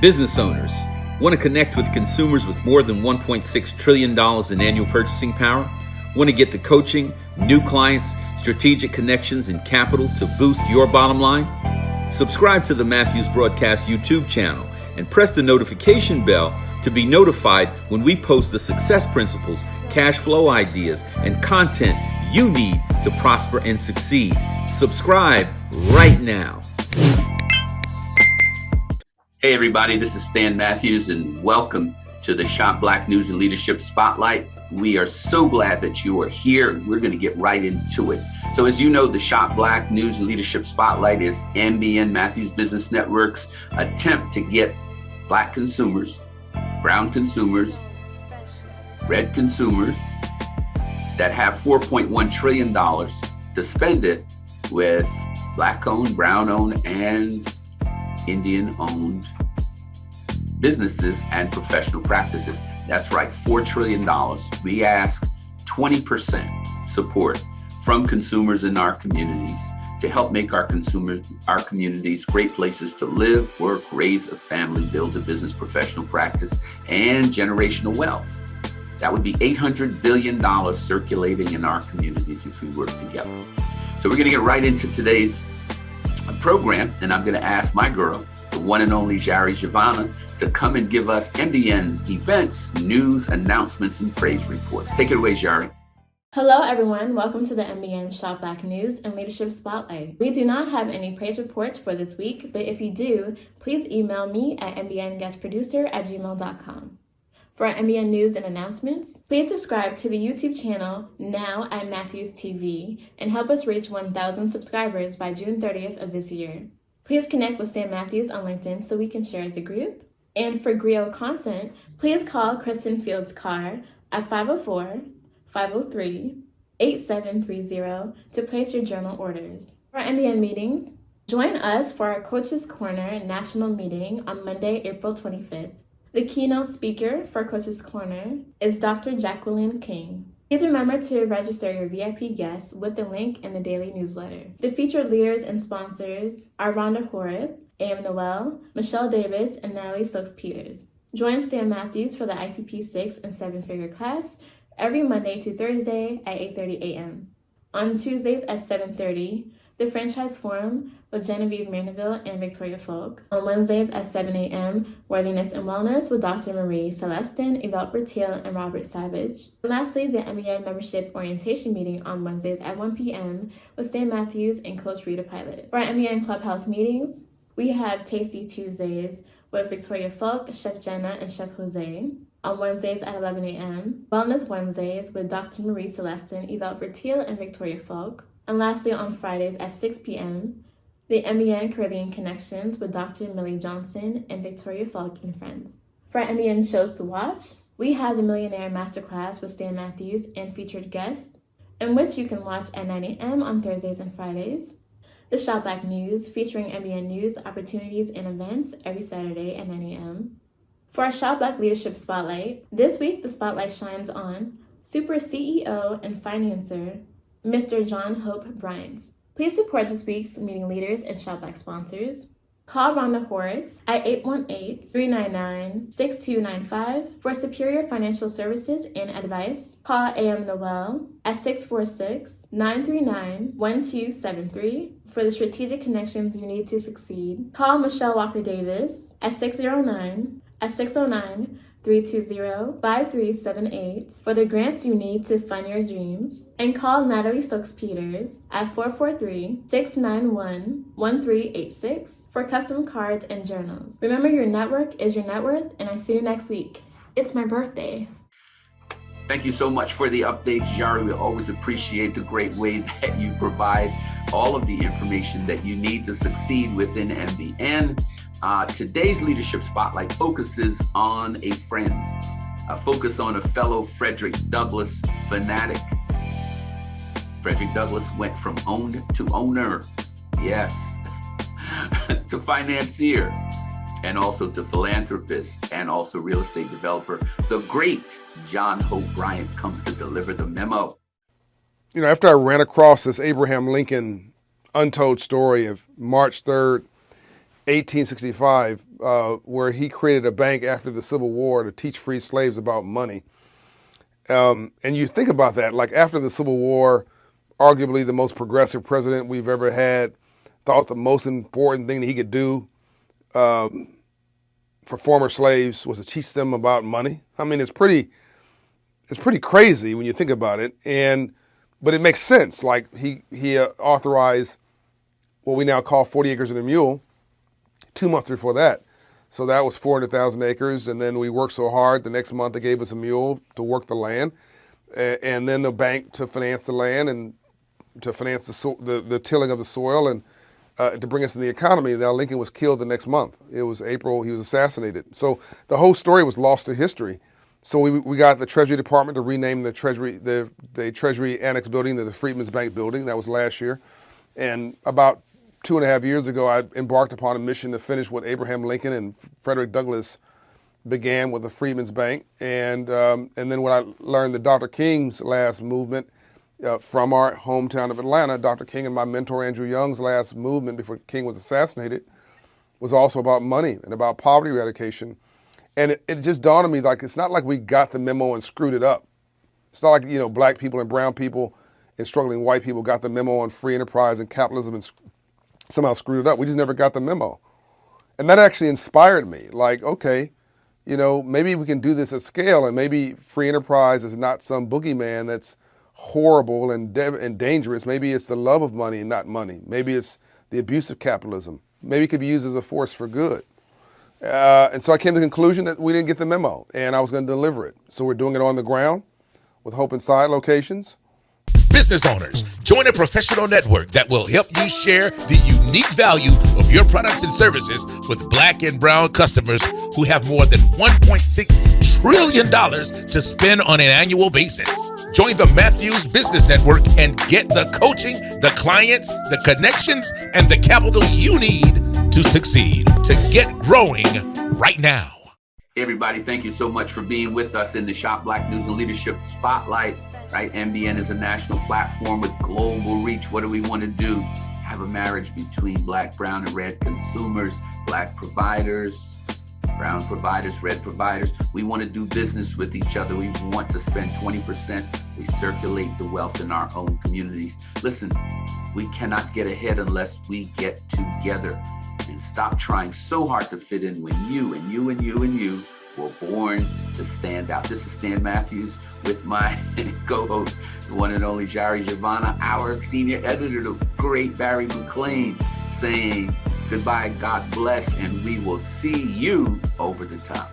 Business owners want to connect with consumers with more than $1.6 trillion in annual purchasing power? Want to get the coaching, new clients, strategic connections, and capital to boost your bottom line? Subscribe to the Matthews Broadcast YouTube channel and press the notification bell to be notified when we post the success principles, cash flow ideas, and content you need to prosper and succeed. Subscribe right now. Hey everybody, this is Stan Matthews and welcome to the Shop Black News and Leadership Spotlight. We are so glad that you are here. We're going to get right into it. So as you know, the Shop Black News and Leadership Spotlight is MBN Matthews Business Network's attempt to get Black consumers, brown consumers, red consumers that have $4.1 trillion to spend it with Black-owned, brown-owned, and Indian-owned businesses and professional practices. That's right, $4 trillion. We ask 20% support from consumers in our communities to help make our communities great places to live, work, raise a family, build a business, professional practice, and generational wealth. That would be $800 billion circulating in our communities if we work together. So we're going to get right into today's program, and I'm going to ask my girl, the one and only Jari Giovanna, to come and give us MBN's events, news, announcements, and praise reports. Take it away, Jari. Hello, everyone. Welcome to the MBN Shop Black News and Leadership Spotlight. We do not have any praise reports for this week, but if you do, please email me at mbnguestproducer@gmail.com. For our MBN news and announcements, please subscribe to the YouTube channel now at Matthews TV and help us reach 1,000 subscribers by June 30th of this year. Please connect with Stan Matthews on LinkedIn so we can share as a group. And for Griot content, please call Kristen Fields Carr at 504-503-8730 to place your journal orders. For our MBN meetings, join us for our Coaches Corner National Meeting on Monday, April 25th. The keynote speaker for Coaches Corner is Dr. Jacqueline King. Please remember to register your VIP guests with the link in the daily newsletter. The featured leaders and sponsors are Rhonda Horace, A.M. Noel, Michelle Davis, and Natalie Stokes-Peters. Join Stan Matthews for the ICP 6 and 7-figure class every Monday to Thursday at 8:30 a.m. On Tuesdays at 7:30, the Franchise Forum with Genevieve Mandeville and Victoria Folk. On Wednesdays at 7 a.m., Worthiness and Wellness with Dr. Marie Celestin, Yvette Bertiel, and Robert Savage. And lastly, the MBN Membership Orientation Meeting on Wednesdays at 1 p.m. with Stan Matthews and Coach Rita Pilot. For our MBN Clubhouse meetings, we have Tasty Tuesdays with Victoria Folk, Chef Jenna, and Chef Jose. On Wednesdays at 11 a.m., Wellness Wednesdays with Dr. Marie Celestin, Yvette Bertiel, and Victoria Folk. And lastly, on Fridays at 6 p.m., the MBN Caribbean Connections with Dr. Millie Johnson and Victoria Falk and friends. For our MBN shows to watch, we have the Millionaire Masterclass with Stan Matthews and featured guests, in which you can watch at 9 a.m. on Thursdays and Fridays. The Shop Black News, featuring MBN news, opportunities, and events every Saturday at 9 a.m. For our Shop Black Leadership Spotlight, this week the spotlight shines on Super CEO and Financer, Mr. John Hope Bryant. Please support this week's meeting leaders and Shop Black sponsors. Call Rhonda Horace at 818-399-6295 for superior financial services and advice. Call A.M. Noel at 646-939-1273 for the strategic connections you need to succeed. Call Michelle Walker Davis at 609-320-5378 for the grants you need to fund your dreams. And call Natalie Stokes-Peters at 443-691-1386 for custom cards and journals. Remember, your network is your net worth, and I see you next week. It's my birthday. Thank you so much for the updates, Jari. We always appreciate the great way that you provide all of the information that you need to succeed within MBN. Today's Leadership Spotlight focuses on a friend, a focus on a fellow Frederick Douglass fanatic. Frederick Douglass went from owned to owner, yes, to financier, and also to philanthropist, and also real estate developer. The great John Hope Bryant comes to deliver the memo. You know, after I ran across this Abraham Lincoln untold story of March 3rd, 1865, where he created a bank after the Civil War to teach free slaves about money. And you think about that, like after the Civil War, arguably the most progressive president we've ever had, thought the most important thing that he could do for former slaves was to teach them about money. I mean, it's pretty crazy when you think about it. But it makes sense. Like he authorized what we now call 40 acres and a mule 2 months before that. So that was 400,000 acres. And then we worked so hard. The next month they gave us a mule to work the land, and then the bank to finance the land and to finance the tilling of the soil and to bring us in the economy. Now Lincoln was killed the next month. It was April. He was assassinated. So the whole story was lost to history. So we got the Treasury Department to rename the Treasury Annex building to the Freedmen's Bank building. That was last year. And about 2.5 years ago, I embarked upon a mission to finish what Abraham Lincoln and Frederick Douglass began with the Freedmen's Bank. And then when I learned that Dr. King's last movement from our hometown of Atlanta, Dr. King and my mentor Andrew Young's last movement before King was assassinated was also about money and about poverty eradication. And it just dawned on me, like, it's not like we got the memo and screwed it up. It's not like, black people and brown people and struggling white people got the memo on free enterprise and capitalism and somehow screwed it up. We just never got the memo. And that actually inspired me. Like, okay, maybe we can do this at scale, and maybe free enterprise is not some boogeyman that's horrible and dangerous. Maybe it's the love of money and not money. Maybe it's the abuse of capitalism. Maybe it could be used as a force for good. And so I came to the conclusion that we didn't get the memo, and I was going to deliver it. So we're doing it on the ground with Hope Inside locations. Business owners, join a professional network that will help you share the unique value of your products and services with black and brown customers who have more than $1.6 trillion to spend on an annual basis. Join the Matthews Business Network and get the coaching, the clients, the connections, and the capital you need to succeed, to get growing right now. Everybody, thank you so much for being with us in the Shop Black News and Leadership Spotlight. Right, MBN is a national platform with global reach. What do we want to do? Have a marriage between black, brown, and red consumers, black providers, brown providers, red providers. We want to do business with each other. We want to spend 20%. We circulate the wealth in our own communities. Listen, we cannot get ahead unless we get together. And stop trying so hard to fit in when you and you and you and you were born to stand out. This is Stan Matthews with my co-host, the one and only Jari Giovanna, our senior editor, the great Barry McLean, saying goodbye, God bless, and we will see you over the top.